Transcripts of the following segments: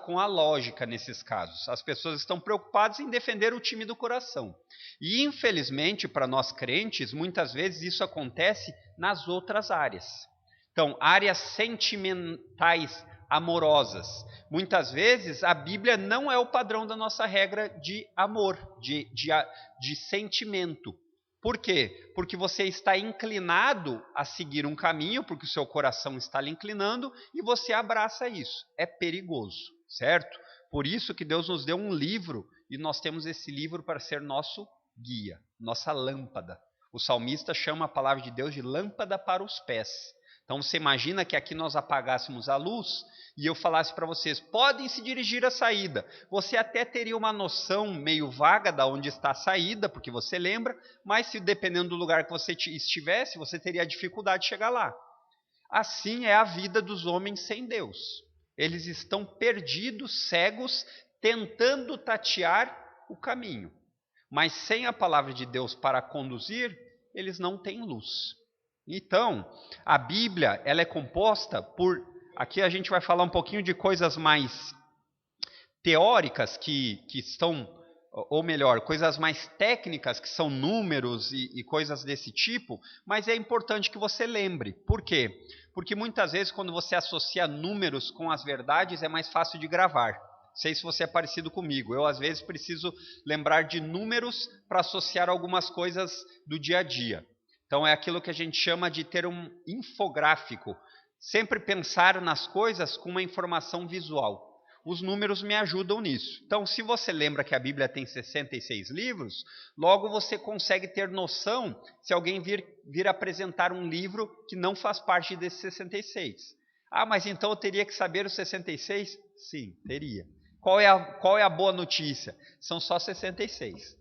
com a lógica nesses casos. As pessoas estão preocupadas em defender o time do coração. E, infelizmente, para nós crentes, muitas vezes isso acontece nas outras áreas. Então, áreas sentimentais, amorosas. Muitas vezes, a Bíblia não é o padrão da nossa regra de amor, de sentimento. Por quê? Porque você está inclinado a seguir um caminho, porque o seu coração está lhe inclinando, e você abraça isso. É perigoso, certo? Por isso que Deus nos deu um livro, e nós temos esse livro para ser nosso guia, nossa lâmpada. O salmista chama a palavra de Deus de lâmpada para os pés. Então você imagina que aqui nós apagássemos a luz e eu falasse para vocês, podem se dirigir à saída. Você até teria uma noção meio vaga de onde está a saída, porque você lembra, mas se dependendo do lugar que você estivesse, você teria dificuldade de chegar lá. Assim é a vida dos homens sem Deus. Eles estão perdidos, cegos, tentando tatear o caminho. Mas sem a palavra de Deus para conduzir, eles não têm luz. Então, a Bíblia ela é composta por... Aqui a gente vai falar um pouquinho de coisas mais teóricas que estão... Ou melhor, coisas mais técnicas que são números e coisas desse tipo, mas é importante que você lembre. Por quê? Porque muitas vezes quando você associa números com as verdades é mais fácil de gravar. Não sei se você é parecido comigo. Eu às vezes preciso lembrar de números para associar algumas coisas do dia a dia. Então é aquilo que a gente chama de ter um infográfico. Sempre pensar nas coisas com uma informação visual. Os números me ajudam nisso. Então, se você lembra que a Bíblia tem 66 livros, logo você consegue ter noção se alguém vir apresentar um livro que não faz parte desses 66. Ah, mas então eu teria que saber os 66? Sim, teria. Qual é a boa notícia? São só 66.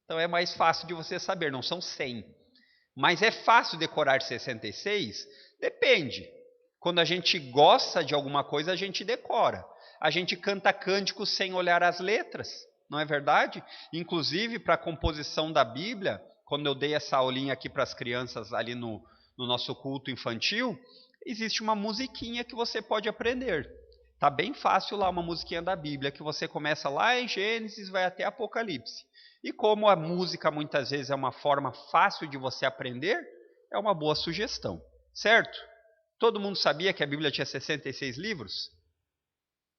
Então é mais fácil de você saber, não são 100. Mas é fácil decorar 66? Depende. Quando a gente gosta de alguma coisa, a gente decora. A gente canta cânticos sem olhar as letras, não é verdade? Inclusive, para a composição da Bíblia, quando eu dei essa aulinha aqui para as crianças ali no nosso culto infantil, existe uma musiquinha que você pode aprender. Está bem fácil lá uma musiquinha da Bíblia, que você começa lá em Gênesis e vai até Apocalipse. E como a música muitas vezes é uma forma fácil de você aprender, é uma boa sugestão, certo? Todo mundo sabia que a Bíblia tinha 66 livros?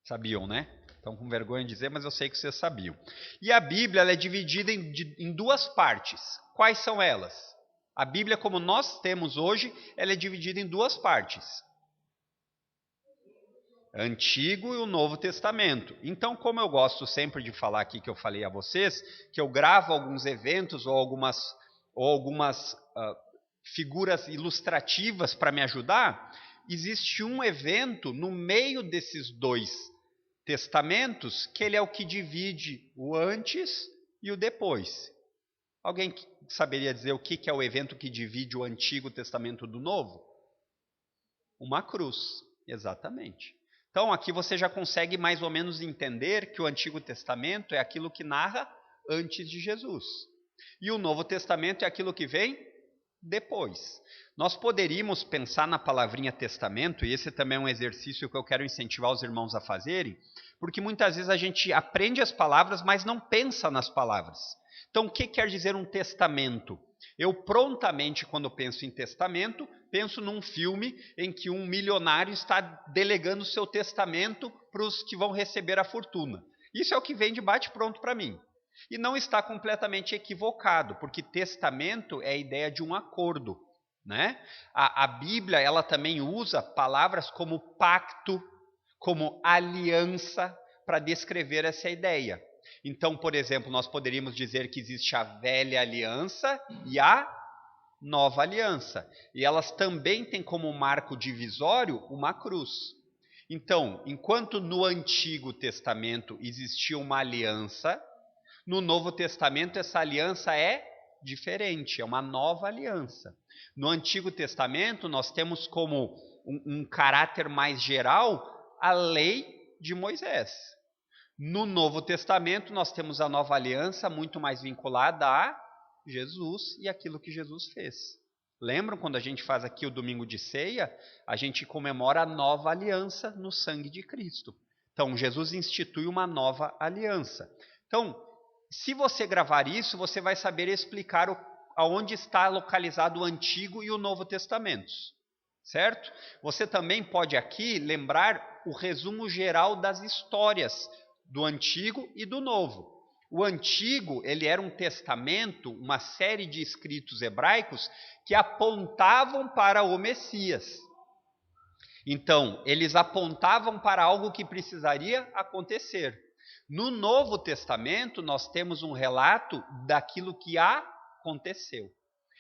Sabiam, né? Estão com vergonha de dizer, mas eu sei que vocês sabiam. E a Bíblia ela é dividida em duas partes. Quais são elas? A Bíblia, como nós temos hoje, ela é dividida em duas partes. Antigo e o Novo Testamento. Então, como eu gosto sempre de falar aqui, que eu falei a vocês, que eu gravo alguns eventos ou algumas figuras ilustrativas para me ajudar, existe um evento no meio desses dois testamentos que ele é o que divide o antes e o depois. Alguém saberia dizer o que é o evento que divide o Antigo Testamento do Novo? Uma cruz, exatamente. Então aqui você já consegue mais ou menos entender que o Antigo Testamento é aquilo que narra antes de Jesus. E o Novo Testamento é aquilo que vem depois. Nós poderíamos pensar na palavrinha testamento, e esse também é um exercício que eu quero incentivar os irmãos a fazerem, porque muitas vezes a gente aprende as palavras, mas não pensa nas palavras. Então, o que quer dizer um testamento? Eu prontamente, quando penso em testamento, penso num filme em que um milionário está delegando seu testamento para os que vão receber a fortuna. Isso é o que vem de bate-pronto para mim. E não está completamente equivocado, porque testamento é a ideia de um acordo, né? A Bíblia ela também usa palavras como pacto, como aliança, para descrever essa ideia. Então, por exemplo, nós poderíamos dizer que existe a velha aliança e a nova aliança. E elas também têm como marco divisório uma cruz. Então, enquanto no Antigo Testamento existia uma aliança, no Novo Testamento essa aliança é diferente, é uma nova aliança. No Antigo Testamento nós temos como um caráter mais geral a lei de Moisés. No Novo Testamento nós temos a nova aliança muito mais vinculada a Jesus e aquilo que Jesus fez. Lembram quando a gente faz aqui o domingo de ceia? A gente comemora a nova aliança no sangue de Cristo. Então, Jesus institui uma nova aliança. Então, se você gravar isso, você vai saber explicar aonde está localizado o Antigo e o Novo Testamentos, certo? Você também pode aqui lembrar o resumo geral das histórias do Antigo e do Novo. O Antigo, ele era um testamento, uma série de escritos hebraicos que apontavam para o Messias. Então, eles apontavam para algo que precisaria acontecer. No Novo Testamento, nós temos um relato daquilo que aconteceu.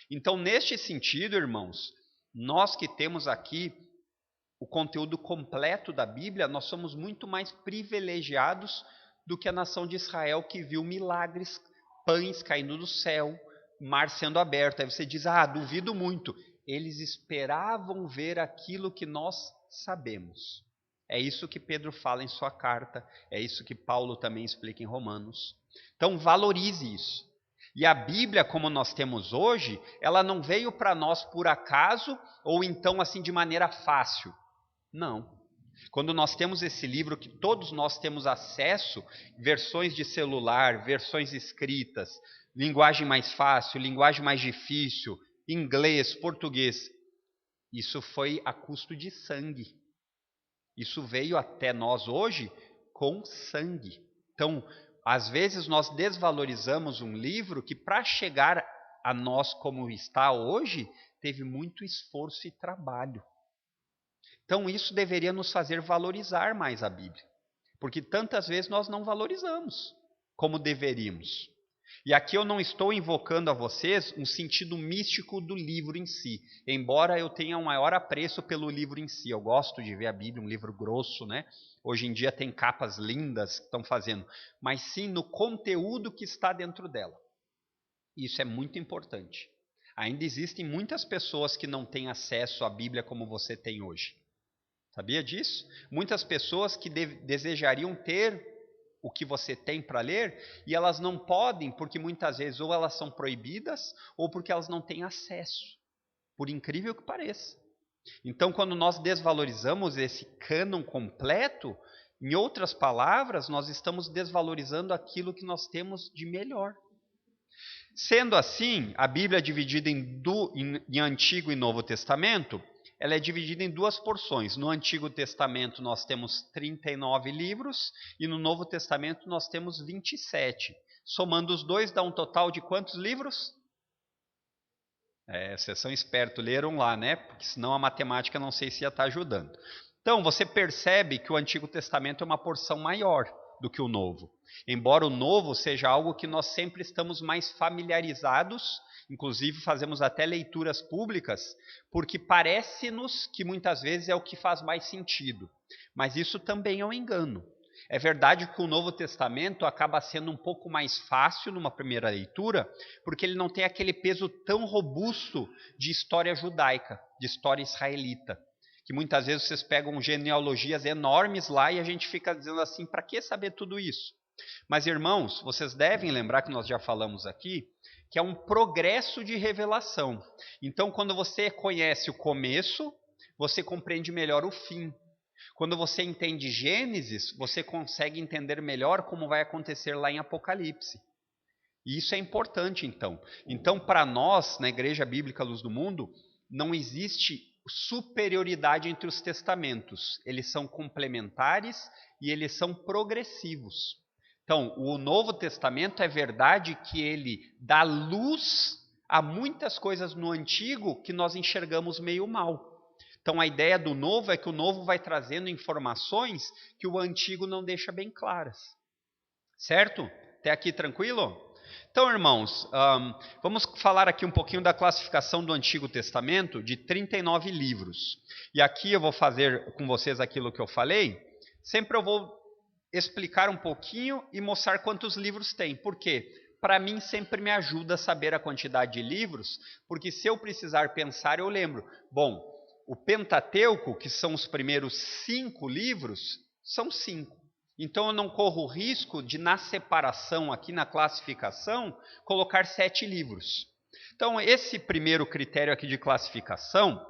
Então, neste sentido, irmãos, nós que temos aqui o conteúdo completo da Bíblia, nós somos muito mais privilegiados do que a nação de Israel, que viu milagres, pães caindo do céu, mar sendo aberto. Aí você diz, duvido muito. Eles esperavam ver aquilo que nós sabemos. É isso que Pedro fala em sua carta, é isso que Paulo também explica em Romanos. Então valorize isso. E a Bíblia, como nós temos hoje, ela não veio para nós por acaso ou então assim de maneira fácil. Não. Quando nós temos esse livro que todos nós temos acesso, versões de celular, versões escritas, linguagem mais fácil, linguagem mais difícil, inglês, português, isso foi a custo de sangue. Isso veio até nós hoje com sangue. Então, às vezes nós desvalorizamos um livro que para chegar a nós como está hoje, teve muito esforço e trabalho. Então isso deveria nos fazer valorizar mais a Bíblia. Porque tantas vezes nós não valorizamos como deveríamos. E aqui eu não estou invocando a vocês um sentido místico do livro em si. Embora eu tenha um maior apreço pelo livro em si. Eu gosto de ver a Bíblia, um livro grosso, né? Hoje em dia tem capas lindas que estão fazendo. Mas sim no conteúdo que está dentro dela. Isso é muito importante. Ainda existem muitas pessoas que não têm acesso à Bíblia como você tem hoje. Sabia disso? Muitas pessoas que desejariam ter o que você tem para ler e elas não podem porque muitas vezes ou elas são proibidas ou porque elas não têm acesso, por incrível que pareça. Então, quando nós desvalorizamos esse cânon completo, em outras palavras, nós estamos desvalorizando aquilo que nós temos de melhor. Sendo assim, a Bíblia é dividida em Antigo e Novo Testamento. Ela é dividida em duas porções. No Antigo Testamento nós temos 39 livros e no Novo Testamento nós temos 27. Somando os dois dá um total de quantos livros? Vocês são espertos, leram lá, né? Porque senão a matemática não sei se ia estar ajudando. Então você percebe que o Antigo Testamento é uma porção maior do que o Novo. Embora o Novo seja algo que nós sempre estamos mais familiarizados, inclusive fazemos até leituras públicas, porque parece-nos que muitas vezes é o que faz mais sentido. Mas isso também é um engano. É verdade que o Novo Testamento acaba sendo um pouco mais fácil numa primeira leitura, porque ele não tem aquele peso tão robusto de história judaica, de história israelita. Que muitas vezes vocês pegam genealogias enormes lá e a gente fica dizendo assim, para que saber tudo isso? Mas irmãos, vocês devem lembrar que nós já falamos aqui, que é um progresso de revelação. Então, quando você conhece o começo, você compreende melhor o fim. Quando você entende Gênesis, você consegue entender melhor como vai acontecer lá em Apocalipse. E isso é importante, então. Então, para nós, na Igreja Bíblica Luz do Mundo, não existe superioridade entre os testamentos. Eles são complementares e eles são progressivos. Então, o Novo Testamento é verdade que ele dá luz a muitas coisas no Antigo que nós enxergamos meio mal. Então, a ideia do Novo é que o Novo vai trazendo informações que o Antigo não deixa bem claras. Certo? Até aqui tranquilo? Então, irmãos, vamos falar aqui um pouquinho da classificação do Antigo Testamento de 39 livros. E aqui eu vou fazer com vocês aquilo que eu falei. Sempre eu vou explicar um pouquinho e mostrar quantos livros tem. Por quê? Para mim sempre me ajuda a saber a quantidade de livros, porque se eu precisar pensar, eu lembro. Bom, o Pentateuco, que são os primeiros 5 livros, são 5. Então eu não corro o risco de, na separação aqui, na classificação, colocar 7 livros. Então esse primeiro critério aqui de classificação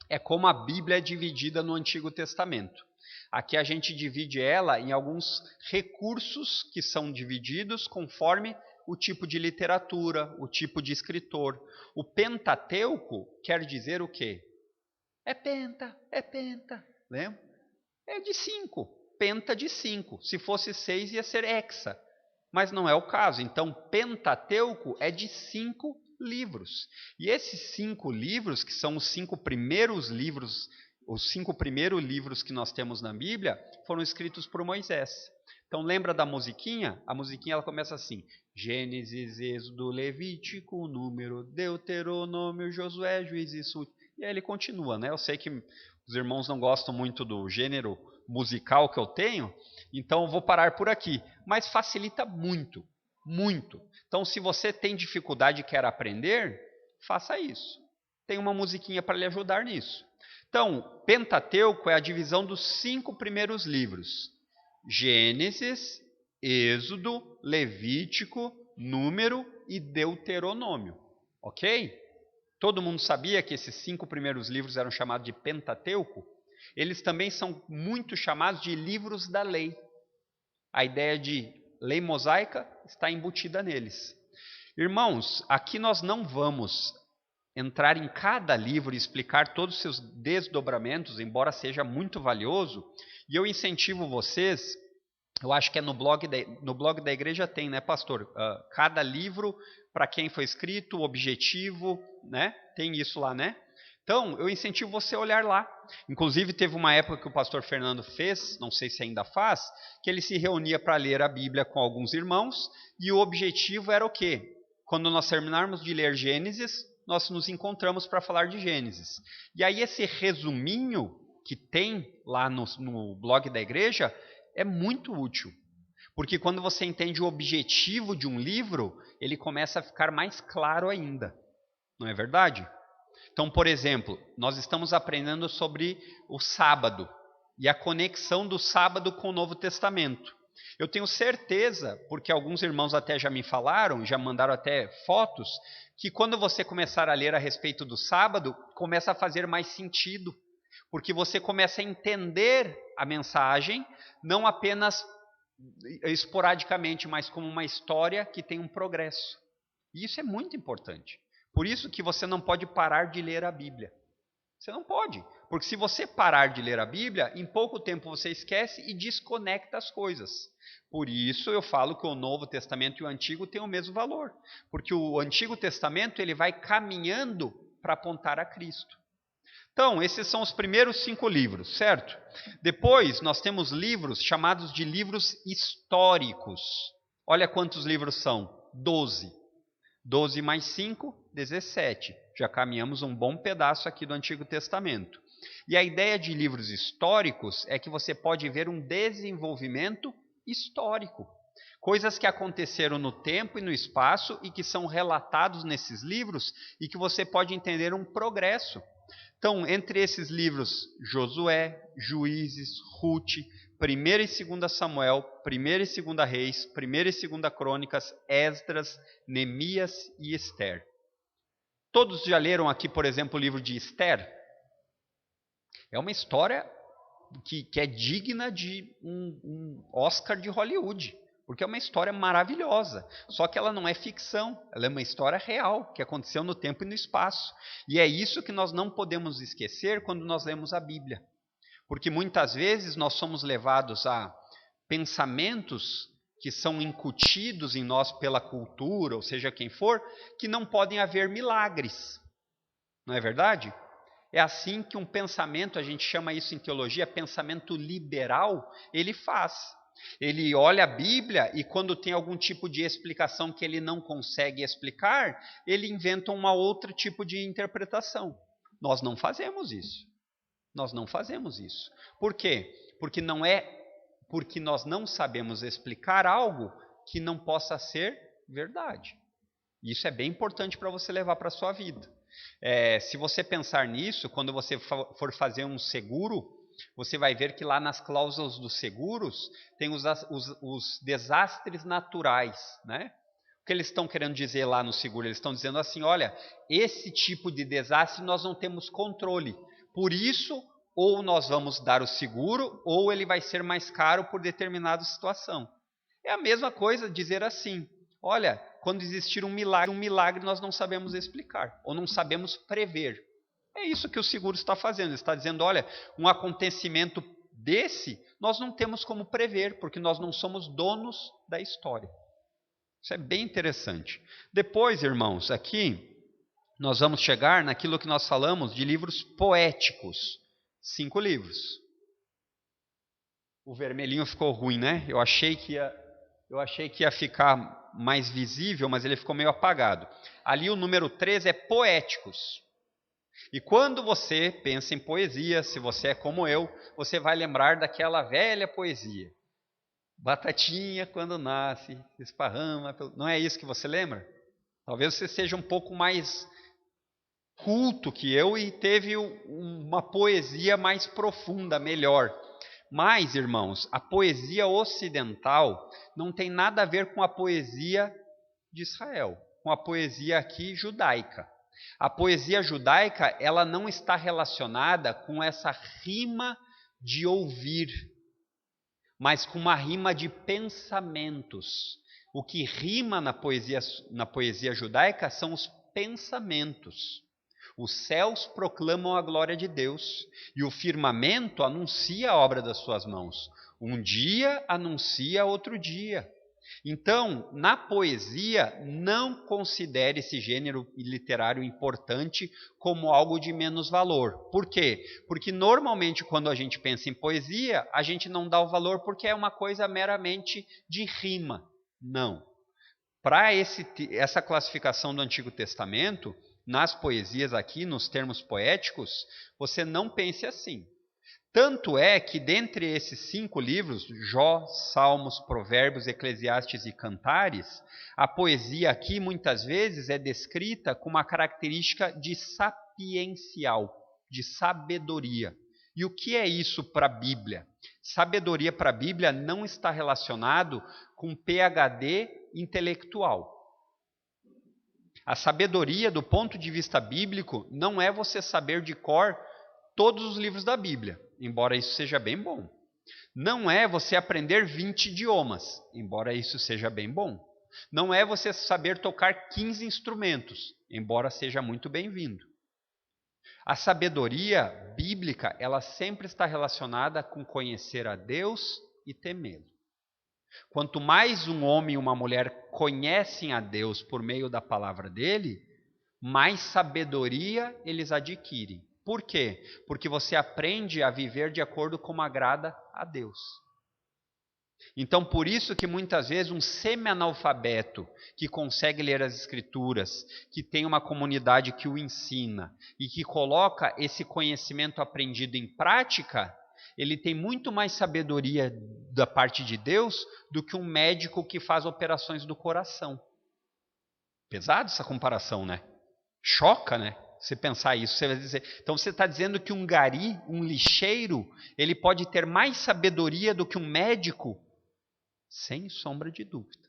é como a Bíblia é dividida no Antigo Testamento. Aqui a gente divide ela em alguns recursos que são divididos conforme o tipo de literatura, o tipo de escritor. O Pentateuco quer dizer o quê? É penta, lembra? É de 5, penta de 5. Se fosse 6 ia ser hexa, mas não é o caso. Então, Pentateuco é de 5 livros. E esses 5 livros, que são os 5 primeiros livros, os 5 primeiros livros que nós temos na Bíblia, foram escritos por Moisés. Então, lembra da musiquinha? A musiquinha ela começa assim: Gênesis, Êxodo, Levítico, Número, Deuteronômio, Josué, Juízes e Sútil. E aí ele continua, né? Eu sei que os irmãos não gostam muito do gênero musical que eu tenho, então eu vou parar por aqui. Mas facilita muito, muito. Então, se você tem dificuldade e quer aprender, faça isso. Tem uma musiquinha para lhe ajudar nisso. Então, Pentateuco é a divisão dos 5 primeiros livros: Gênesis, Êxodo, Levítico, Número e Deuteronômio. Ok? Todo mundo sabia que esses 5 primeiros livros eram chamados de Pentateuco? Eles também são muito chamados de livros da lei. A ideia de lei mosaica está embutida neles. Irmãos, aqui nós não vamos entrar em cada livro e explicar todos os seus desdobramentos, embora seja muito valioso, e eu incentivo vocês, eu acho que é no blog da igreja tem, né, pastor? Cada livro, para quem foi escrito, o objetivo, né? Tem isso lá, né? Então, eu incentivo você a olhar lá. Inclusive, teve uma época que o pastor Fernando fez, não sei se ainda faz, que ele se reunia para ler a Bíblia com alguns irmãos, e o objetivo era o quê? Quando nós terminarmos de ler Gênesis, nós nos encontramos para falar de Gênesis. E aí esse resuminho que tem lá no blog da igreja é muito útil. Porque quando você entende o objetivo de um livro, ele começa a ficar mais claro ainda. Não é verdade? Então, por exemplo, nós estamos aprendendo sobre o sábado e a conexão do sábado com o Novo Testamento. Eu tenho certeza, porque alguns irmãos até já me falaram, já mandaram até fotos, que quando você começar a ler a respeito do sábado, começa a fazer mais sentido, porque você começa a entender a mensagem, não apenas esporadicamente, mas como uma história que tem um progresso. E isso é muito importante. Por isso que você não pode parar de ler a Bíblia. Você não pode, porque se você parar de ler a Bíblia, em pouco tempo você esquece e desconecta as coisas. Por isso eu falo que o Novo Testamento e o Antigo têm o mesmo valor, porque o Antigo Testamento ele vai caminhando para apontar a Cristo. Então, esses são os primeiros 5 livros, certo? Depois nós temos livros chamados de livros históricos. Olha quantos livros são: 12. 12 mais 5, 17. Já caminhamos um bom pedaço aqui do Antigo Testamento. E a ideia de livros históricos é que você pode ver um desenvolvimento histórico. Coisas que aconteceram no tempo e no espaço e que são relatados nesses livros e que você pode entender um progresso. Então, entre esses livros, Josué, Juízes, Ruth, 1 e 2 Samuel, 1 e 2 Reis, 1 e 2 Crônicas, Esdras, Neemias e Esther. Todos já leram aqui, por exemplo, o livro de Esther? É uma história que é digna de um Oscar de Hollywood, porque é uma história maravilhosa. Só que ela não é ficção, ela é uma história real, que aconteceu no tempo e no espaço. E é isso que nós não podemos esquecer quando nós lemos a Bíblia. Porque muitas vezes nós somos levados a pensamentos que são incutidos em nós pela cultura, ou seja, quem for, que não podem haver milagres. Não é verdade? É assim que um pensamento, a gente chama isso em teologia, pensamento liberal, ele faz. Ele olha a Bíblia e quando tem algum tipo de explicação que ele não consegue explicar, ele inventa um outro tipo de interpretação. Nós não fazemos isso. Nós não fazemos isso. Por quê? Porque nós não sabemos explicar algo que não possa ser verdade. Isso é bem importante para você levar para a sua vida. Se você pensar nisso, quando você for fazer um seguro, você vai ver que lá nas cláusulas dos seguros tem os desastres naturais, né? O que eles estão querendo dizer lá no seguro? Eles estão dizendo assim, olha, esse tipo de desastre nós não temos controle. Por isso, ou nós vamos dar o seguro, ou ele vai ser mais caro por determinada situação. É a mesma coisa dizer assim, olha, quando existir um milagre nós não sabemos explicar, ou não sabemos prever. É isso que o seguro está fazendo, ele está dizendo, olha, um acontecimento desse, nós não temos como prever, porque nós não somos donos da história. Isso é bem interessante. Depois, irmãos, aqui nós vamos chegar naquilo que nós falamos de livros poéticos. 5 livros. O vermelhinho ficou ruim, né? Eu achei que ia ficar mais visível, mas ele ficou meio apagado. Ali o número 3 é poéticos. E quando você pensa em poesia, se você é como eu, você vai lembrar daquela velha poesia. Batatinha quando nasce, esparrama. Não é isso que você lembra? Talvez você seja um pouco mais culto que eu e teve uma poesia mais profunda, melhor. Mas, irmãos, a poesia ocidental não tem nada a ver com a poesia de Israel, com a poesia aqui judaica. A poesia judaica, ela não está relacionada com essa rima de ouvir, mas com uma rima de pensamentos. O que rima na poesia judaica são os pensamentos. Os céus proclamam a glória de Deus e o firmamento anuncia a obra das suas mãos. Um dia anuncia outro dia. Então, na poesia, não considere esse gênero literário importante como algo de menos valor. Por quê? Porque normalmente quando a gente pensa em poesia, a gente não dá o valor porque é uma coisa meramente de rima. Não. Para essa classificação do Antigo Testamento, nas poesias aqui, nos termos poéticos, você não pense assim. Tanto é que dentre esses 5 livros, Jó, Salmos, Provérbios, Eclesiastes e Cantares, a poesia aqui muitas vezes é descrita com uma característica de sapiencial, de sabedoria. E o que é isso para a Bíblia? Sabedoria para a Bíblia não está relacionado com PhD intelectual. A sabedoria, do ponto de vista bíblico, não é você saber de cor todos os livros da Bíblia, embora isso seja bem bom. Não é você aprender 20 idiomas, embora isso seja bem bom. Não é você saber tocar 15 instrumentos, embora seja muito bem-vindo. A sabedoria bíblica, ela sempre está relacionada com conhecer a Deus e temê-lo. Quanto mais um homem e uma mulher conhecem a Deus por meio da palavra dele, mais sabedoria eles adquirem. Por quê? Porque você aprende a viver de acordo com como agrada a Deus. Então, por isso que muitas vezes um semi-analfabeto que consegue ler as Escrituras, que tem uma comunidade que o ensina e que coloca esse conhecimento aprendido em prática, ele tem muito mais sabedoria da parte de Deus do que um médico que faz operações do coração. Pesado essa comparação, né? Choca, né? Você pensar isso, você vai dizer. Então você está dizendo que um gari, um lixeiro, ele pode ter mais sabedoria do que um médico? Sem sombra de dúvida.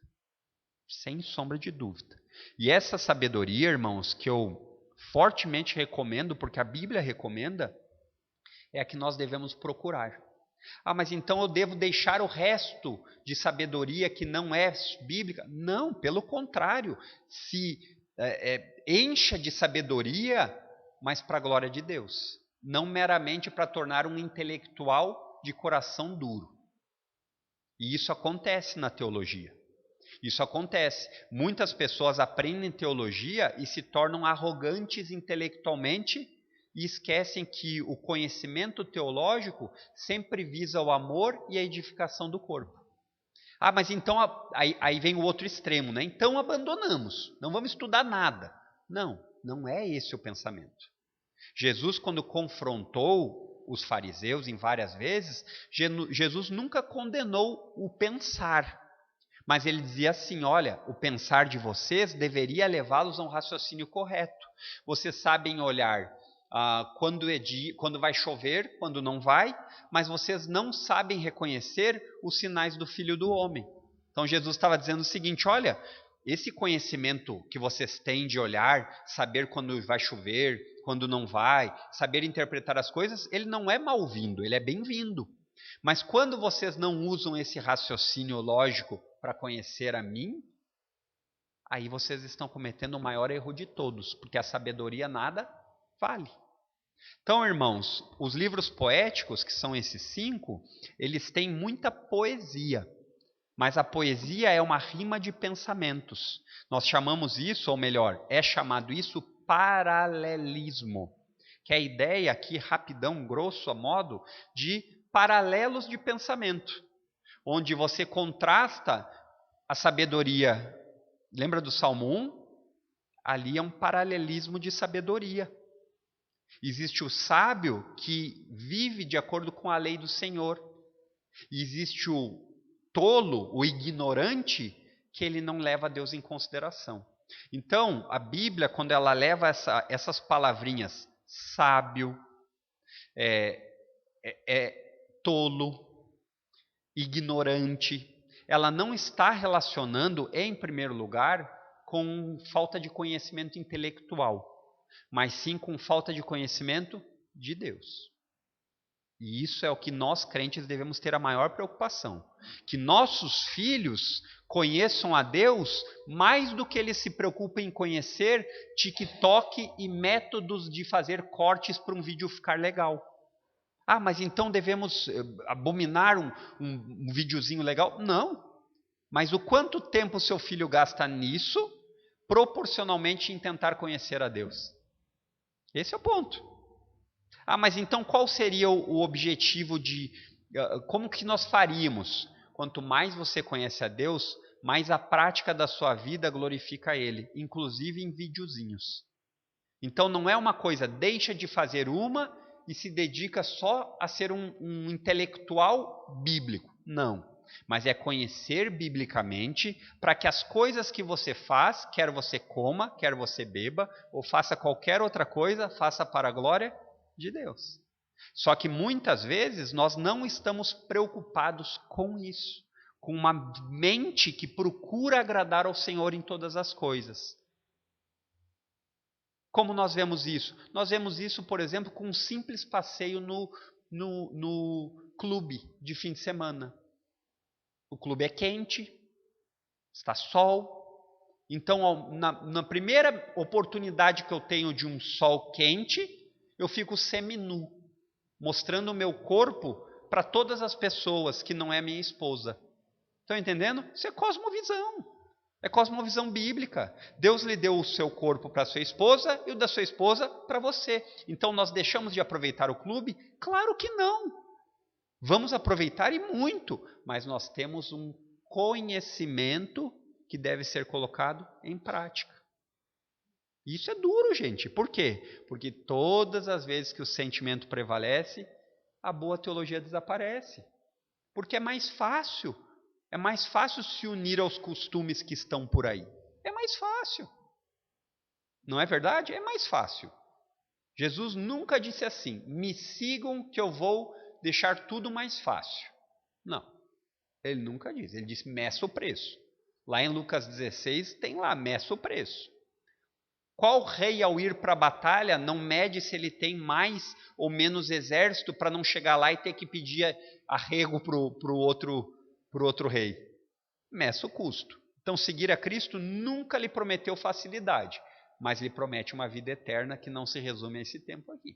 Sem sombra de dúvida. E essa sabedoria, irmãos, que eu fortemente recomendo, porque a Bíblia recomenda, é a que nós devemos procurar. Ah, mas então eu devo deixar o resto de sabedoria que não é bíblica? Não, pelo contrário. Se encha de sabedoria, mas para a glória de Deus. Não meramente para tornar um intelectual de coração duro. E isso acontece na teologia. Isso acontece. Muitas pessoas aprendem teologia e se tornam arrogantes intelectualmente e esquecem que o conhecimento teológico sempre visa o amor e a edificação do corpo. Ah, mas então aí vem o outro extremo, né? Então abandonamos, não vamos estudar nada. Não, não é esse o pensamento. Jesus, quando confrontou os fariseus em várias vezes, Jesus nunca condenou o pensar, mas ele dizia assim, olha, o pensar de vocês deveria levá-los a um raciocínio correto. Vocês sabem olhar quando vai chover, quando não vai, mas vocês não sabem reconhecer os sinais do Filho do Homem. Então Jesus estava dizendo o seguinte, olha, esse conhecimento que vocês têm de olhar, saber quando vai chover, quando não vai, saber interpretar as coisas, ele não é mal-vindo, ele é bem-vindo. Mas quando vocês não usam esse raciocínio lógico para conhecer a mim, aí vocês estão cometendo o maior erro de todos, porque a sabedoria nada vale. Então, irmãos, os livros poéticos, que são esses 5, eles têm muita poesia. Mas a poesia é uma rima de pensamentos. Nós chamamos isso, ou melhor, é chamado isso paralelismo. Que é a ideia aqui, rapidão, grosso a modo, de paralelos de pensamento. Onde você contrasta a sabedoria. Lembra do Salmo 1? Ali é um paralelismo de sabedoria. Existe o sábio que vive de acordo com a lei do Senhor. E existe o tolo, o ignorante, que ele não leva Deus em consideração. Então, a Bíblia, quando ela leva essas palavrinhas, sábio, tolo, ignorante, ela não está relacionando, em primeiro lugar, com falta de conhecimento intelectual, mas sim com falta de conhecimento de Deus. E isso é o que nós crentes devemos ter a maior preocupação. Que nossos filhos conheçam a Deus mais do que eles se preocupem em conhecer TikTok e métodos de fazer cortes para um vídeo ficar legal. Ah, mas então devemos abominar um videozinho legal? Não. Mas o quanto tempo o seu filho gasta nisso, proporcionalmente em tentar conhecer a Deus? Esse é o ponto. Ah, mas então qual seria o objetivo de... Como que nós faríamos? Quanto mais você conhece a Deus, mais a prática da sua vida glorifica a Ele, inclusive em videozinhos. Então não é uma coisa, deixa de fazer uma e se dedica só a ser um intelectual bíblico. Não. Mas é conhecer biblicamente para que as coisas que você faz, quer você coma, quer você beba, ou faça qualquer outra coisa, faça para a glória de Deus. Só que muitas vezes nós não estamos preocupados com isso, com uma mente que procura agradar ao Senhor em todas as coisas. Como nós vemos isso? Nós vemos isso, por exemplo, com um simples passeio no clube de fim de semana. O clube é quente, está sol. Então, na primeira oportunidade que eu tenho de um sol quente, eu fico seminu, mostrando o meu corpo para todas as pessoas que não é minha esposa. Estão entendendo? Isso é cosmovisão. É cosmovisão bíblica. Deus lhe deu o seu corpo para sua esposa e o da sua esposa para você. Então nós deixamos de aproveitar o clube? Claro que não. Vamos aproveitar e muito, mas nós temos um conhecimento que deve ser colocado em prática. Isso é duro, gente. Por quê? Porque todas as vezes que o sentimento prevalece, a boa teologia desaparece. Porque é mais fácil. É mais fácil se unir aos costumes que estão por aí. É mais fácil. Não é verdade? É mais fácil. Jesus nunca disse assim, me sigam que eu vou deixar tudo mais fácil. Não. Ele nunca disse. Ele disse, meça o preço. Lá em Lucas 16, tem lá, meça o preço. Qual rei ao ir para a batalha não mede se ele tem mais ou menos exército para não chegar lá e ter que pedir arrego para o outro rei? Meça o custo. Então seguir a Cristo nunca lhe prometeu facilidade, mas lhe promete uma vida eterna que não se resume a esse tempo aqui.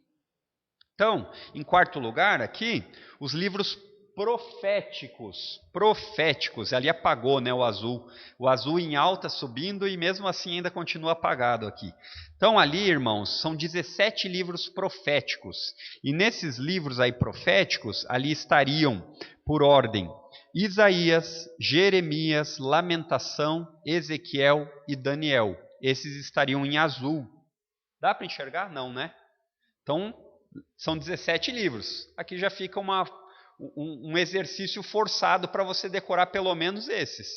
Então, em quarto lugar aqui, os livros proféticos, ali apagou, né, o azul em alta subindo e mesmo assim ainda continua apagado aqui. Então ali, irmãos, são 17 livros proféticos, e nesses livros aí proféticos, ali estariam, por ordem, Isaías, Jeremias, Lamentação, Ezequiel e Daniel. Esses estariam em azul. Dá para enxergar? Não, né? Então, são 17 livros. Aqui já fica um exercício forçado para você decorar pelo menos esses.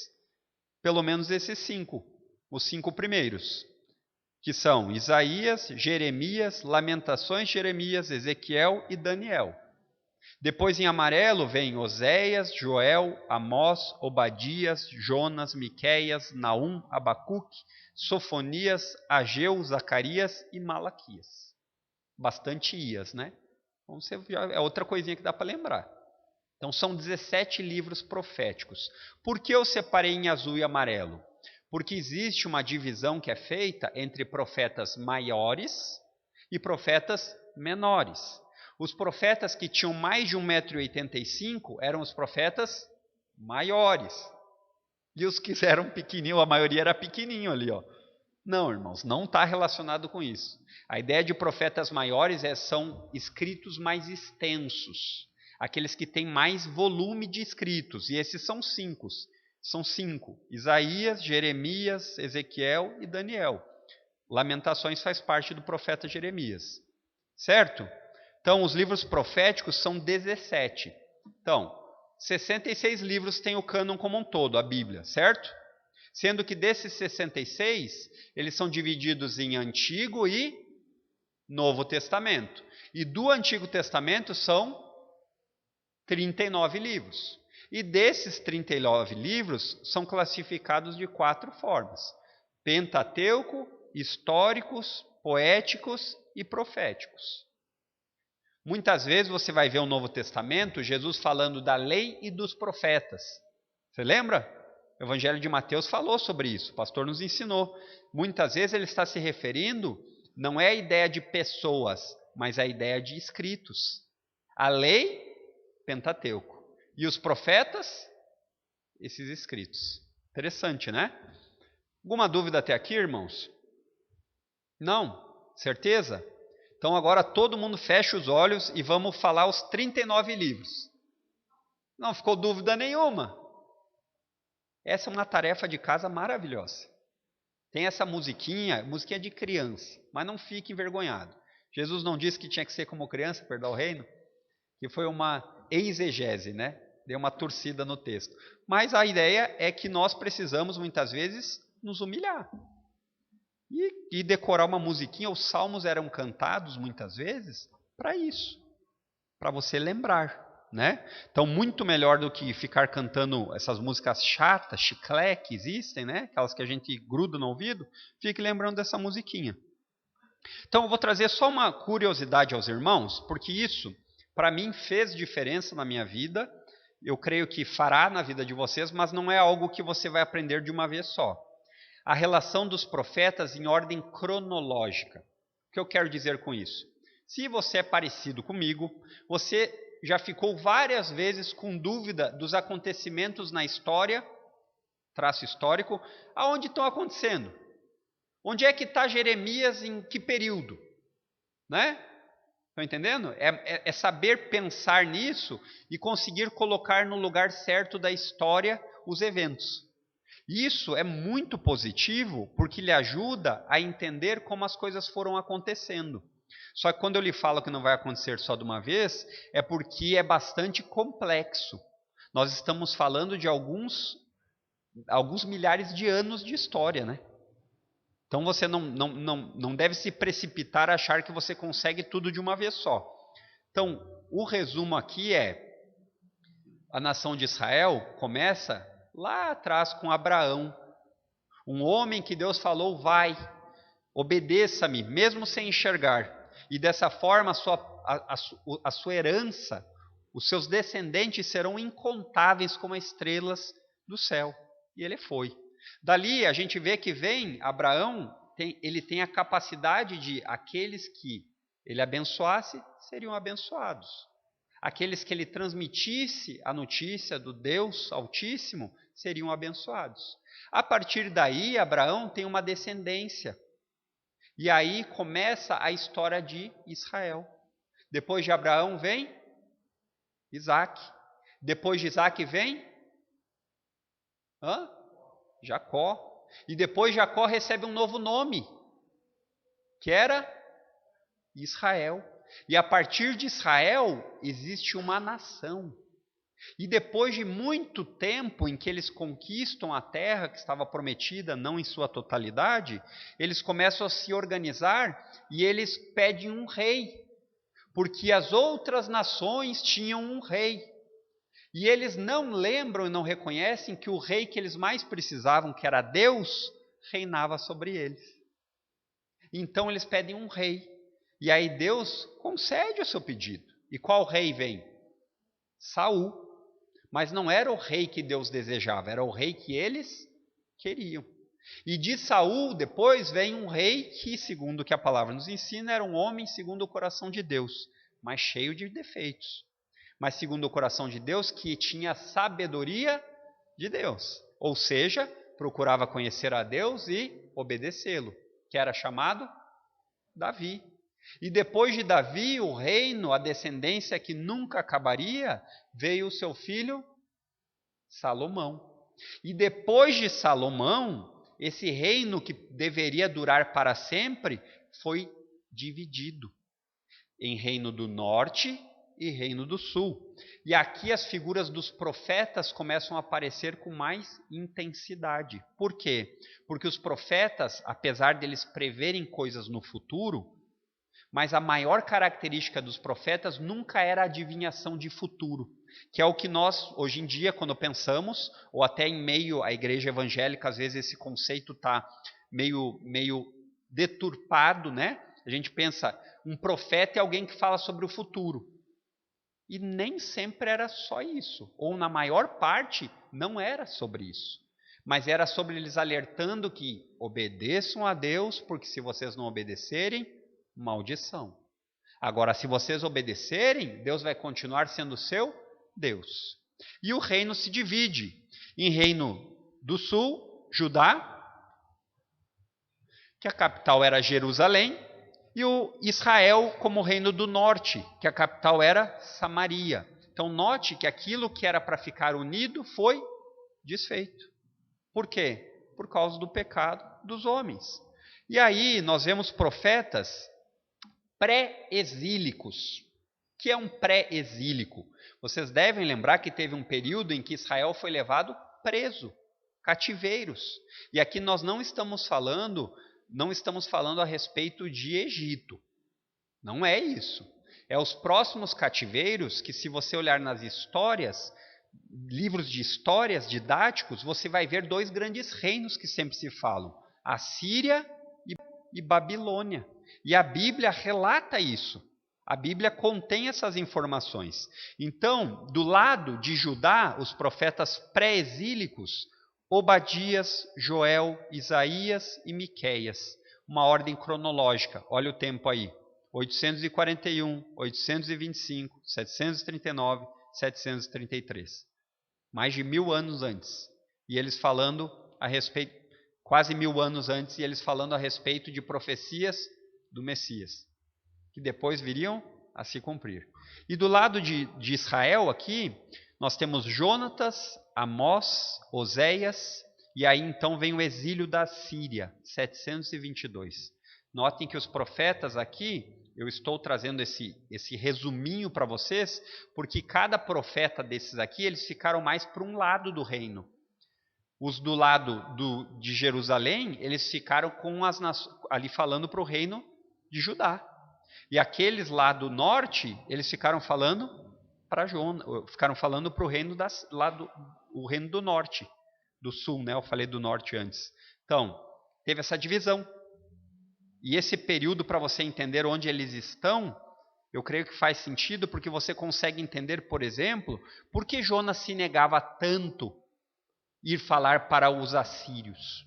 Pelo menos esses 5. Os 5 primeiros. Que são Isaías, Jeremias, Lamentações, Jeremias, Ezequiel e Daniel. Depois em amarelo vem Oséias, Joel, Amós, Obadias, Jonas, Miqueias, Naum, Abacuque, Sofonias, Ageu, Zacarias e Malaquias. Bastante ias, né? Então, é outra coisinha que dá para lembrar. Então são 17 livros proféticos. Por que eu separei em azul e amarelo? Porque existe uma divisão que é feita entre profetas maiores e profetas menores. Os profetas que tinham mais de 1,85 m eram os profetas maiores. E os que eram pequenininhos, a maioria era pequenininho ali, ó. Não, irmãos, não está relacionado com isso. A ideia de profetas maiores são escritos mais extensos. Aqueles que têm mais volume de escritos. E esses são 5. São 5. Isaías, Jeremias, Ezequiel e Daniel. Lamentações faz parte do profeta Jeremias. Certo? Então, os livros proféticos são 17. Então, 66 livros tem o cânon como um todo, a Bíblia, certo? Sendo que desses 66, eles são divididos em Antigo e Novo Testamento. E do Antigo Testamento são 39 livros. E desses 39 livros são classificados de 4 formas: Pentateuco, históricos, poéticos e proféticos. Muitas vezes você vai ver o Novo Testamento, Jesus falando da lei e dos profetas. Você lembra? O Evangelho de Mateus falou sobre isso, o pastor nos ensinou. Muitas vezes ele está se referindo, não é a ideia de pessoas, mas a ideia de escritos. A lei, Pentateuco. E os profetas, esses escritos. Interessante, né? Alguma dúvida até aqui, irmãos? Não? Certeza? Então agora todo mundo fecha os olhos e vamos falar os 39 livros. Não ficou dúvida nenhuma. Essa é uma tarefa de casa maravilhosa. Tem essa musiquinha de criança, mas não fique envergonhado. Jesus não disse que tinha que ser como criança para herdar o reino, que foi uma exegese, né? Deu uma torcida no texto. Mas a ideia é que nós precisamos muitas vezes nos humilhar. E decorar uma musiquinha, os salmos eram cantados muitas vezes para isso, para você lembrar, né? Então, muito melhor do que ficar cantando essas músicas chatas, chiclé que existem, né? Aquelas que a gente gruda no ouvido, fique lembrando dessa musiquinha. Então, eu vou trazer só uma curiosidade aos irmãos, porque isso, para mim, fez diferença na minha vida. Eu creio que fará na vida de vocês, mas não é algo que você vai aprender de uma vez só. A relação dos profetas em ordem cronológica. O que eu quero dizer com isso? Se você é parecido comigo, você já ficou várias vezes com dúvida dos acontecimentos na história, traço histórico, aonde estão acontecendo. Onde é que está Jeremias, em que período? Né? Estão entendendo? É saber pensar nisso e conseguir colocar no lugar certo da história os eventos. Isso é muito positivo porque lhe ajuda a entender como as coisas foram acontecendo. Só que quando eu lhe falo que não vai acontecer só de uma vez, é porque é bastante complexo. Nós estamos falando de alguns milhares de anos de história, né? Então você não deve se precipitar a achar que você consegue tudo de uma vez só. Então, o resumo aqui é: a nação de Israel começa lá atrás com Abraão, um homem que Deus falou: vai, obedeça-me, mesmo sem enxergar. E dessa forma a sua herança, os seus descendentes serão incontáveis como as estrelas do céu. E ele foi. Dali a gente vê que vem Abraão, ele tem a capacidade de aqueles que ele abençoasse, seriam abençoados. Aqueles que ele transmitisse a notícia do Deus Altíssimo, seriam abençoados. A partir daí, Abraão tem uma descendência. E aí começa a história de Israel. Depois de Abraão vem Isaac. Depois de Isaac vem Jacó. E depois Jacó recebe um novo nome, que era Israel. E a partir de Israel existe uma nação. E depois de muito tempo em que eles conquistam a terra que estava prometida, não em sua totalidade, eles começam a se organizar e eles pedem um rei. porque as outras nações tinham um rei. E eles não lembram e não reconhecem que o rei que eles mais precisavam, que era Deus, reinava sobre eles. Então eles pedem um rei. E aí Deus concede o seu pedido. E qual rei vem? Saul. Mas não era o rei que Deus desejava, era o rei que eles queriam. E de Saul depois vem um rei que, segundo o que a palavra nos ensina, era um homem segundo o coração de Deus, mas cheio de defeitos. Mas segundo o coração de Deus, que tinha sabedoria de Deus. Ou seja, procurava conhecer a Deus e obedecê-lo, que era chamado Davi. E depois de Davi, o reino, a descendência que nunca acabaria, veio o seu filho Salomão. E depois de Salomão, esse reino que deveria durar para sempre, foi dividido em reino do norte e reino do sul. E aqui as figuras dos profetas começam a aparecer com mais intensidade. Por quê? Porque os profetas, apesar deles preverem coisas no futuro, mas a maior característica dos profetas nunca era a adivinhação de futuro, que é o que nós, hoje em dia, quando pensamos, ou até em meio à igreja evangélica, às vezes esse conceito está meio deturpado, né? A gente pensa, um profeta é alguém que fala sobre o futuro. E nem sempre era só isso, ou na maior parte não era sobre isso. Mas era sobre eles alertando que obedeçam a Deus, porque se vocês não obedecerem, maldição. Agora, se vocês obedecerem, Deus vai continuar sendo seu Deus. E o reino se divide em reino do sul, Judá, que a capital era Jerusalém, e o Israel como reino do norte, que a capital era Samaria. Então note que aquilo que era para ficar unido foi desfeito. Por quê? Por causa do pecado dos homens. E aí nós vemos profetas pré-exílicos. O que é um pré-exílico? Vocês devem lembrar que teve um período em que Israel foi levado preso, cativeiros. E aqui nós não estamos falando a respeito de Egito. Não é isso. É os próximos cativeiros que, se você olhar nas histórias, livros de histórias didáticos, você vai ver dois grandes reinos que sempre se falam: a Síria e Babilônia. E a Bíblia relata isso. A Bíblia contém essas informações. Então, do lado de Judá, os profetas pré-exílicos, Obadias, Joel, Isaías e Miqueias. Uma ordem cronológica. Olha o tempo aí. 841, 825, 739, 733. Mais de 1000 anos antes. E eles falando a respeito, quase 1000 anos antes, e eles falando a respeito de profecias do Messias, que depois viriam a se cumprir. E do lado de Israel aqui, nós temos Jonatas, Amós, Oséias, e aí então vem o exílio da Síria, 722. Notem que os profetas aqui, eu estou trazendo esse resuminho para vocês, porque cada profeta desses aqui, eles ficaram mais para um lado do reino. Os do lado de Jerusalém, eles ficaram ali falando para o reino de Judá. E aqueles lá do norte, eles ficaram falando para o reino o reino do norte, do sul, né? Eu falei do norte antes. Então, teve essa divisão. E esse período, para você entender onde eles estão, eu creio que faz sentido, porque você consegue entender, por exemplo, por que Jonas se negava tanto ir falar para os assírios.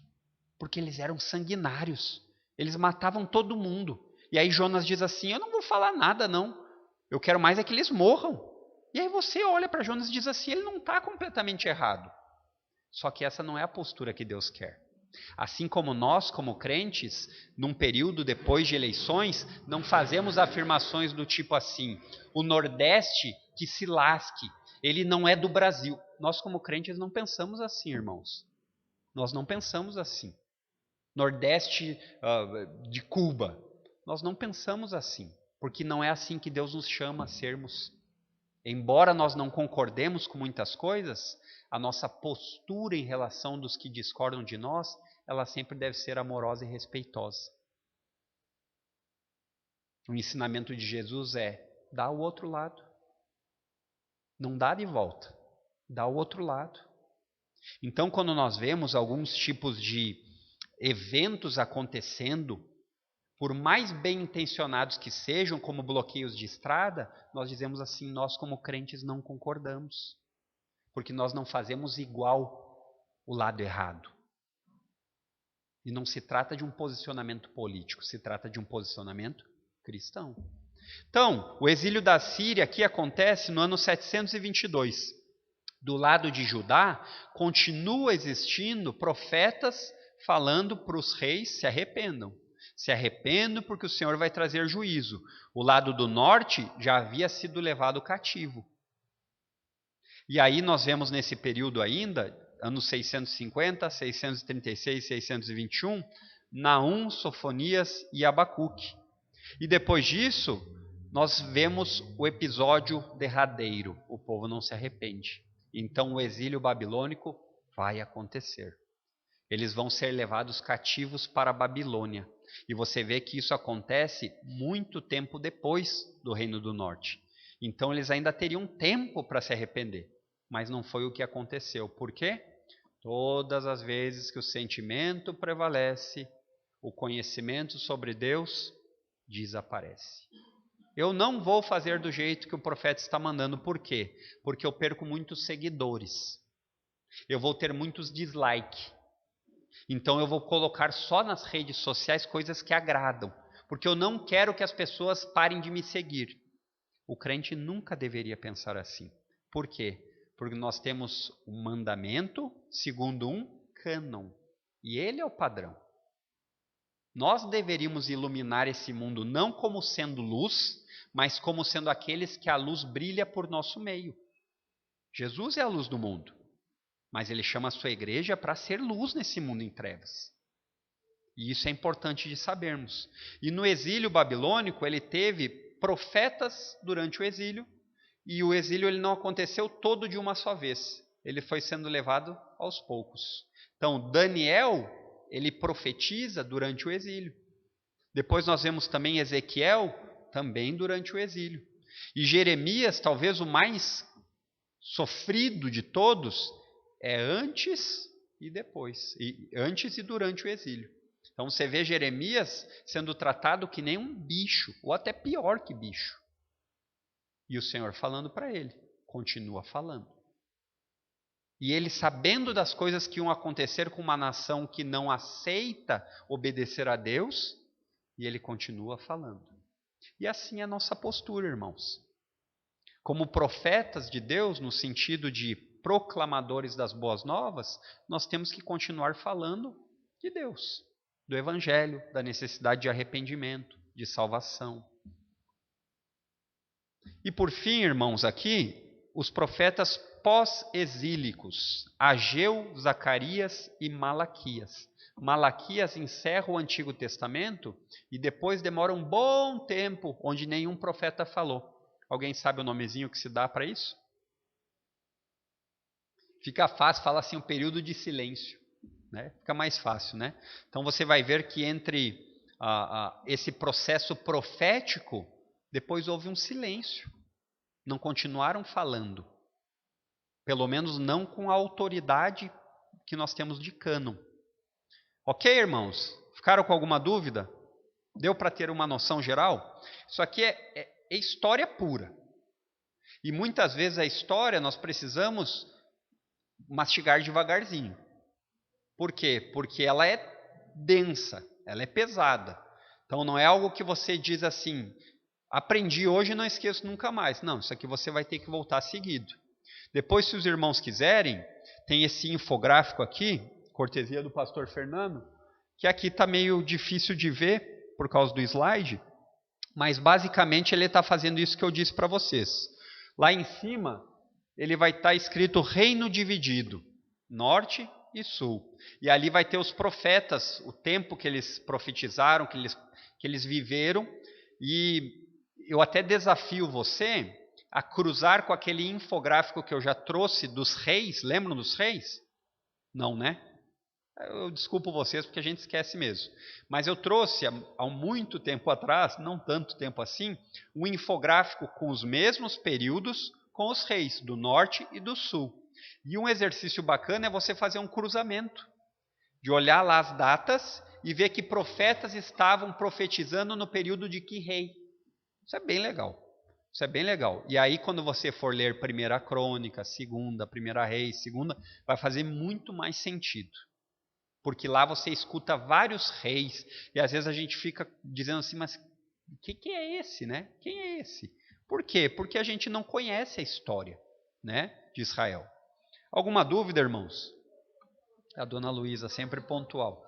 Porque eles eram sanguinários. Eles matavam todo mundo. E aí Jonas diz assim, eu não vou falar nada não. Eu quero mais é que eles morram. E aí você olha para Jonas e diz assim, ele não está completamente errado. Só que essa não é a postura que Deus quer. Assim como nós, como crentes, num período depois de eleições, não fazemos afirmações do tipo assim, o Nordeste que se lasque, ele não é do Brasil. Nós como crentes não pensamos assim, irmãos. Nós não pensamos assim. Nordeste de Cuba. Nós não pensamos assim, porque não é assim que Deus nos chama a sermos. Embora nós não concordemos com muitas coisas, a nossa postura em relação dos que discordam de nós, ela sempre deve ser amorosa e respeitosa. O ensinamento de Jesus é, dá o outro lado. Não dá de volta, dá o outro lado. Então, quando nós vemos alguns tipos de eventos acontecendo, por mais bem intencionados que sejam, como bloqueios de estrada, nós dizemos assim, nós como crentes não concordamos, porque nós não fazemos igual o lado errado. E não se trata de um posicionamento político, se trata de um posicionamento cristão. Então, o exílio da Síria aqui acontece no ano 722. Do lado de Judá, continua existindo profetas falando para os reis, se arrependam. Se arrependam porque o Senhor vai trazer juízo. O lado do norte já havia sido levado cativo. E aí nós vemos nesse período ainda, anos 650, 636, 621, Naum, Sofonias e Abacuque. E depois disso, nós vemos o episódio derradeiro. O povo não se arrepende. Então o exílio babilônico vai acontecer. Eles vão ser levados cativos para a Babilônia. E você vê que isso acontece muito tempo depois do Reino do Norte. Então eles ainda teriam tempo para se arrepender. Mas não foi o que aconteceu. Por quê? Todas as vezes que o sentimento prevalece, o conhecimento sobre Deus desaparece. Eu não vou fazer do jeito que o profeta está mandando. Por quê? Porque eu perco muitos seguidores. Eu vou ter muitos dislikes. Então eu vou colocar só nas redes sociais coisas que agradam. Porque eu não quero que as pessoas parem de me seguir. O crente nunca deveria pensar assim. Por quê? Porque nós temos um mandamento segundo um cânon. E ele é o padrão. Nós deveríamos iluminar esse mundo não como sendo luz, mas como sendo aqueles que a luz brilha por nosso meio. Jesus é a luz do mundo, mas ele chama a sua igreja para ser luz nesse mundo em trevas. E isso é importante de sabermos. E no exílio babilônico, ele teve profetas durante o exílio, e o exílio ele não aconteceu todo de uma só vez. Ele foi sendo levado aos poucos. Então, Daniel, ele profetiza durante o exílio. Depois nós vemos também Ezequiel, também durante o exílio. E Jeremias, talvez o mais sofrido de todos, é antes e depois. Antes e durante o exílio. Então você vê Jeremias sendo tratado que nem um bicho, ou até pior que bicho. E o Senhor falando para ele, continua falando. E ele sabendo das coisas que iam acontecer com uma nação que não aceita obedecer a Deus, e ele continua falando. E assim é a nossa postura, irmãos. Como profetas de Deus, no sentido de proclamadores das boas novas, nós temos que continuar falando de Deus, do Evangelho, da necessidade de arrependimento, de salvação. E por fim, irmãos, aqui, os profetas pós-exílicos, Ageu, Zacarias e Malaquias. Malaquias encerra o Antigo Testamento e depois demora um bom tempo onde nenhum profeta falou. Alguém sabe o nomezinho que se dá para isso? Fica fácil, fala assim, um período de silêncio. Né? Fica mais fácil, né? Então você vai ver que entre esse processo profético, depois houve um silêncio. Não continuaram falando. Pelo menos não com a autoridade que nós temos de cânon. Ok, irmãos? Ficaram com alguma dúvida? Deu para ter uma noção geral? Isso aqui é história pura. E muitas vezes a história nós precisamos mastigar devagarzinho. Por quê? Porque ela é densa, ela é pesada. Então não é algo que você diz assim, aprendi hoje e não esqueço nunca mais. Não, isso aqui você vai ter que voltar seguido. Depois, se os irmãos quiserem, tem esse infográfico aqui, cortesia do pastor Fernando, que aqui está meio difícil de ver por causa do slide, mas basicamente ele está fazendo isso que eu disse para vocês. Lá em cima, ele vai estar escrito reino dividido, norte e sul. E ali vai ter os profetas, o tempo que eles profetizaram, que eles viveram. E eu até desafio você a cruzar com aquele infográfico que eu já trouxe dos reis. Lembram dos reis? Não, né? Eu desculpo vocês porque a gente esquece mesmo. Mas eu trouxe há muito tempo atrás, não tanto tempo assim, um infográfico com os mesmos períodos com os reis do norte e do sul. E um exercício bacana é você fazer um cruzamento, de olhar lá as datas e ver que profetas estavam profetizando no período de que rei. Isso é bem legal. Isso é bem legal. E aí, quando você for ler Primeira Crônica, Segunda, Primeira Reis, Segunda, vai fazer muito mais sentido. Porque lá você escuta vários reis, e às vezes a gente fica dizendo assim, mas que é esse, né? Quem é esse? Por quê? Porque a gente não conhece a história, né, de Israel. Alguma dúvida, irmãos? A dona Luísa, sempre pontual.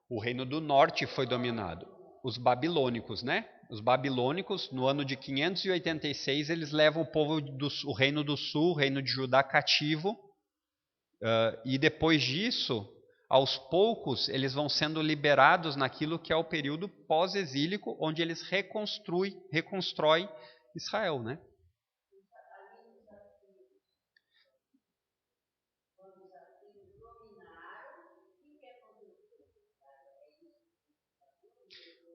O reino do norte foi dominado. Os babilônicos, né? Os babilônicos, no ano de 586, eles levam o reino do sul, o reino de Judá cativo. E depois disso, aos poucos, eles vão sendo liberados naquilo que é o período pós-exílico, onde eles reconstroem Israel, né?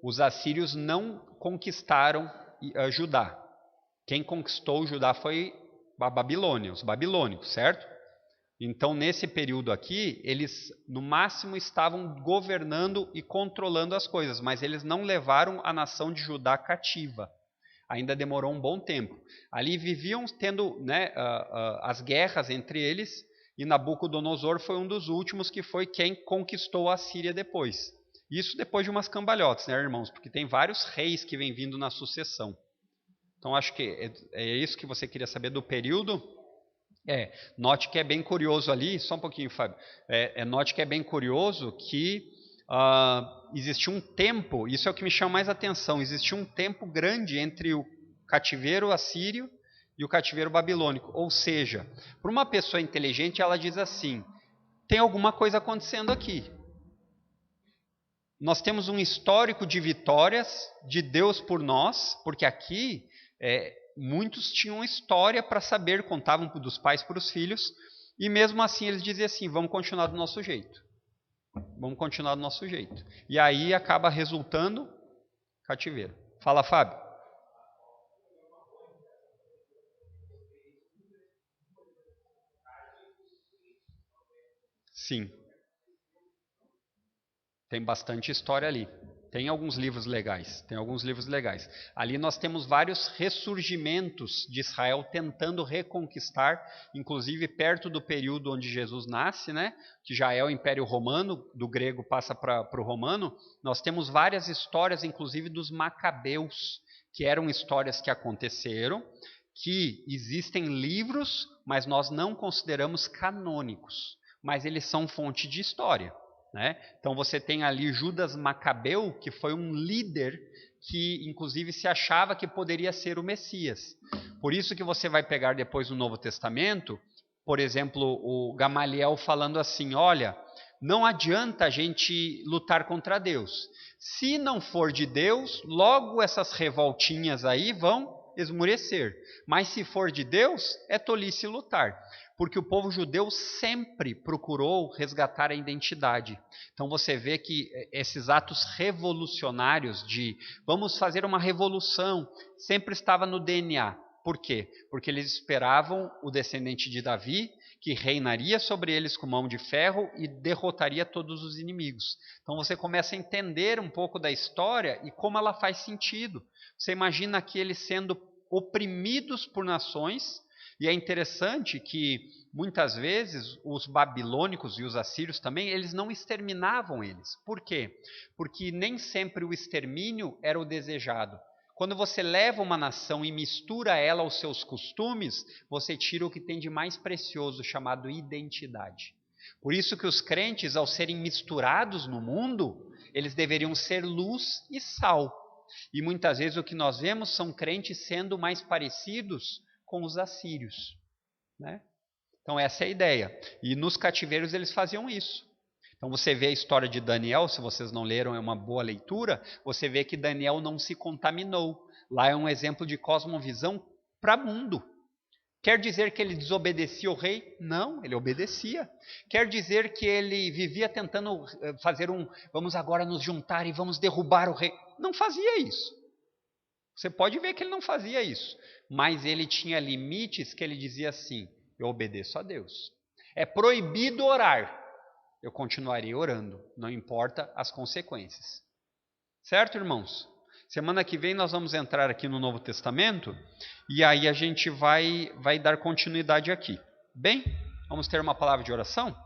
Os assírios não conquistaram Judá. Quem conquistou Judá foi a Babilônia, os babilônicos, certo? Então, nesse período aqui, eles no máximo estavam governando e controlando as coisas, mas eles não levaram a nação de Judá cativa. Ainda demorou um bom tempo. Ali viviam tendo, né, as guerras entre eles, e Nabucodonosor foi um dos últimos que foi quem conquistou a Síria depois. Isso depois de umas cambalhotas, né, irmãos? Porque tem vários reis que vêm vindo na sucessão. Então, acho que é isso que você queria saber do período. Note que é bem curioso ali, só um pouquinho, Fábio. Note que é bem curioso que existia um tempo, isso é o que me chama mais atenção, existia um tempo grande entre o cativeiro assírio e o cativeiro babilônico. Ou seja, para uma pessoa inteligente, ela diz assim: tem alguma coisa acontecendo aqui. Nós temos um histórico de vitórias de Deus por nós, porque aqui muitos tinham história para saber, contavam dos pais para os filhos, e mesmo assim eles diziam assim: vamos continuar do nosso jeito. Vamos continuar do nosso jeito. E aí acaba resultando cativeiro. Fala, Fábio. Sim. Tem bastante história ali. Tem alguns livros legais. Ali nós temos vários ressurgimentos de Israel tentando reconquistar, inclusive perto do período onde Jesus nasce, né? Que já é o Império Romano, do grego passa para o romano. Nós temos várias histórias, inclusive dos macabeus, que eram histórias que aconteceram, que existem livros, mas nós não consideramos canônicos. Mas eles são fonte de história. Né? Então você tem ali Judas Macabeu, que foi um líder que inclusive se achava que poderia ser o Messias. Por isso que você vai pegar depois no Novo Testamento, por exemplo, o Gamaliel falando assim: olha, não adianta a gente lutar contra Deus. Se não for de Deus, logo essas revoltinhas aí vão esmurecer. Mas se for de Deus, é tolice lutar. Porque o povo judeu sempre procurou resgatar a identidade. Então você vê que esses atos revolucionários de vamos fazer uma revolução, sempre estava no DNA. Por quê? Porque eles esperavam o descendente de Davi, que reinaria sobre eles com mão de ferro e derrotaria todos os inimigos. Então você começa a entender um pouco da história e como ela faz sentido. Você imagina aqui eles sendo oprimidos por nações. E é interessante que, muitas vezes, os babilônicos e os assírios também, eles não exterminavam eles. Por quê? Porque nem sempre o extermínio era o desejado. Quando você leva uma nação e mistura ela aos seus costumes, você tira o que tem de mais precioso, chamado identidade. Por isso que os crentes, ao serem misturados no mundo, eles deveriam ser luz e sal. E muitas vezes o que nós vemos são crentes sendo mais parecidos com os assírios, né? Então essa é a ideia. E nos cativeiros eles faziam isso. Então você vê a história de Daniel, se vocês não leram, é uma boa leitura, você vê que Daniel não se contaminou. Lá é um exemplo de cosmovisão para o mundo. Quer dizer que ele desobedecia o rei? Não, ele obedecia. Quer dizer que ele vivia tentando fazer vamos agora nos juntar e vamos derrubar o rei? Não fazia isso. Você pode ver que ele não fazia isso. Mas ele tinha limites que ele dizia assim, eu obedeço a Deus. É proibido orar. Eu continuaria orando, não importa as consequências. Certo, irmãos? Semana que vem nós vamos entrar aqui no Novo Testamento e aí a gente vai dar continuidade aqui. Bem, vamos ter uma palavra de oração?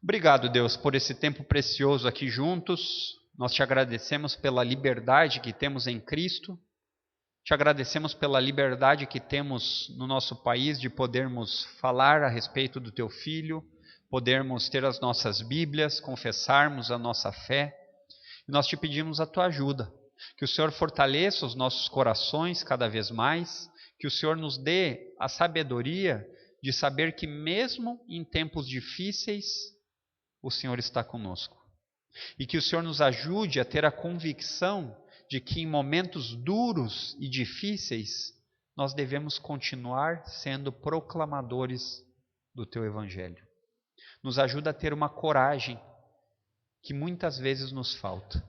Obrigado, Deus, por esse tempo precioso aqui juntos. Nós te agradecemos pela liberdade que temos em Cristo. Te agradecemos pela liberdade que temos no nosso país de podermos falar a respeito do teu Filho, podermos ter as nossas Bíblias, confessarmos a nossa fé. E nós te pedimos a tua ajuda, que o Senhor fortaleça os nossos corações cada vez mais, que o Senhor nos dê a sabedoria de saber que mesmo em tempos difíceis, o Senhor está conosco. E que o Senhor nos ajude a ter a convicção de que em momentos duros e difíceis, nós devemos continuar sendo proclamadores do teu Evangelho. Nos ajuda a ter uma coragem que muitas vezes nos falta.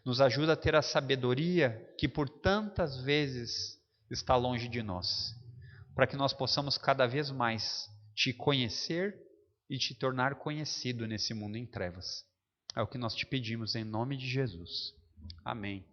Nos ajuda a ter a sabedoria que por tantas vezes está longe de nós. Para que nós possamos cada vez mais te conhecer e te tornar conhecido nesse mundo em trevas. É o que nós te pedimos em nome de Jesus. Amém.